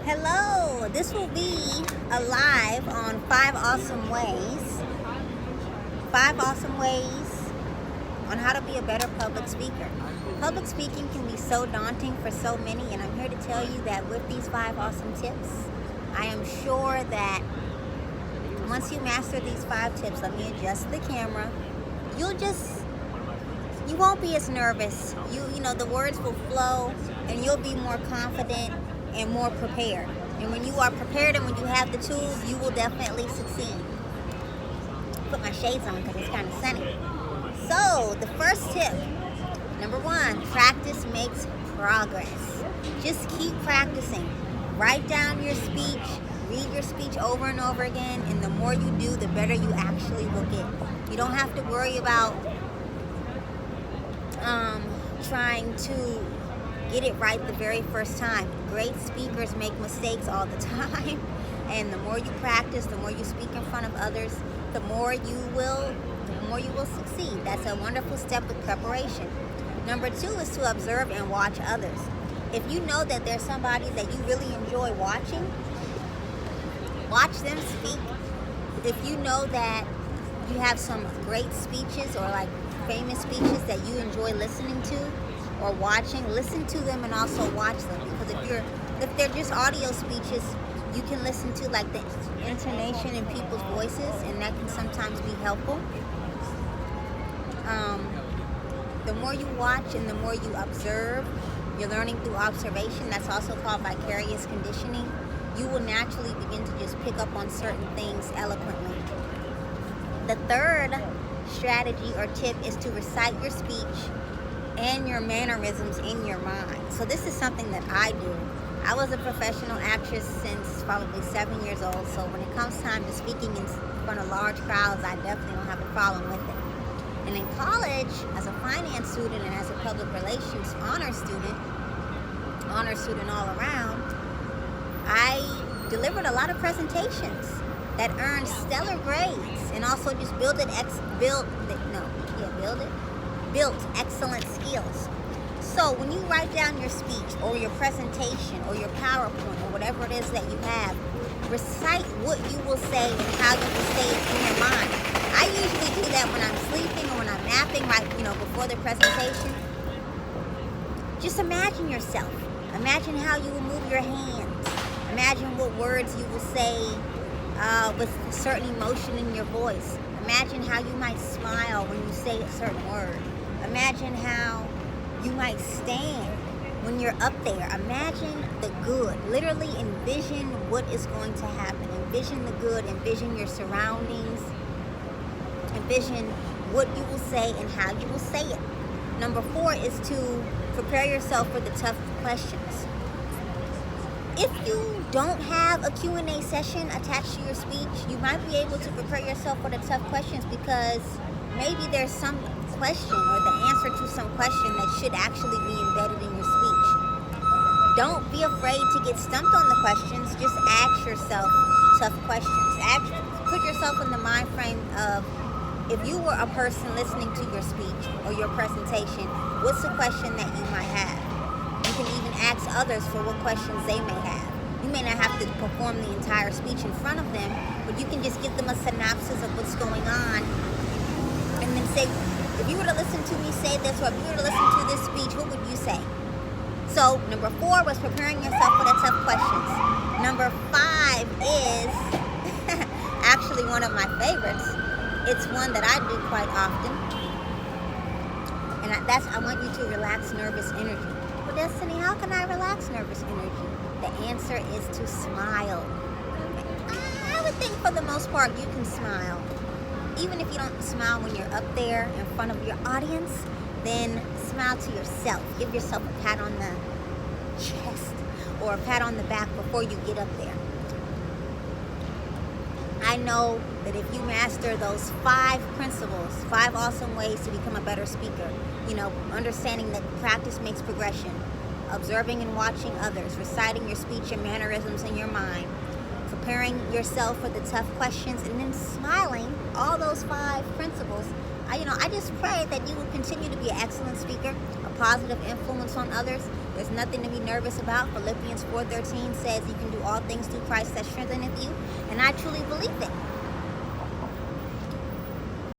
Hello, this will be a live on 5 awesome ways. 5 awesome ways on how to be a better public speaker. Public speaking can be so daunting for so many, and I'm here to tell you that with these 5 awesome tips, I am sure that once you master these 5 tips, let me adjust the camera, you won't be as nervous. You know, the words will flow and you'll be more confident and more prepared. And when you are prepared and when you have the tools, you will definitely succeed. Put my shades on because it's kind of sunny. So the first tip, number 1, practice makes progress. Just keep practicing. Write down your speech, read your speech over and over again, and the more you do, the better you actually will get. You don't have to worry about trying to get it right the very first time. Great speakers make mistakes all the time, and the more you practice, the more you speak in front of others, the more you will succeed. That's a wonderful step with preparation. Number 2 is to observe and watch others. If you know that there's somebody that you really enjoy watching, watch them speak. If you know that you have some great speeches or like famous speeches that you enjoy listening to or watching, listen to them and also watch them. Because if they're just audio speeches, you can listen to like the intonation in people's voices, and that can sometimes be helpful. The more you watch and the more you observe, you're learning through observation. That's also called vicarious conditioning. You will naturally begin to just pick up on certain things eloquently. The third strategy or tip is to recite your speech and your mannerisms in your mind. So this is something that I do. I was a professional actress since probably 7 years old, so when it comes time to speaking in front of large crowds, I definitely don't have a problem with it. And in college, as a finance student and as a public relations honor student all around, I delivered a lot of presentations that earned stellar grades and also just built excellent skills. So when you write down your speech or your presentation or your PowerPoint or whatever it is that you have, recite what you will say and how you will say it in your mind. I usually do that when I'm sleeping or when I'm napping, right, before the presentation. Just imagine yourself. Imagine how you will move your hands. Imagine what words you will say with a certain emotion in your voice. Imagine how you might smile when you say a certain word. Imagine how you might stand when you're up there. Imagine the good. Literally envision what is going to happen. Envision the good. Envision your surroundings. Envision what you will say and how you will say it. Number 4 is to prepare yourself for the tough questions. If you don't have a Q&A session attached to your speech, you might be able to prepare yourself for the tough questions, because maybe there's some question or the answer to some question that should actually be embedded in your speech. Don't be afraid to get stumped on the questions. Just ask yourself tough questions. Put yourself in the mind frame of, if you were a person listening to your speech or your presentation, what's the question that you might have? You can even ask others for what questions they may have. You may not have to perform the entire speech in front of them, but you can just give them a synopsis of what's going on and then say, if you were to listen to me say this, or if you were to listen to this speech, what would you say? So number 4 was preparing yourself for the tough questions. Number 5 is actually one of my favorites. It's one that I do quite often. And I want you to relax nervous energy. Well, Destiny, how can I relax nervous energy? The answer is to smile. I would think for the most part you can smile. Even if you don't smile when you're up there in front of your audience, then smile to yourself. Give yourself a pat on the chest or a pat on the back before you get up there. I know that if you master those 5 principles, 5 awesome ways to become a better speaker, understanding that practice makes progression, observing and watching others, reciting your speech and mannerisms in your mind, preparing yourself for the tough questions, and then smiling, all those 5 principles, I just pray that you will continue to be an excellent speaker, a positive influence on others, There's nothing to be nervous about. Philippians 4:13 says you can do all things through Christ that strengtheneth you. And I truly believe that.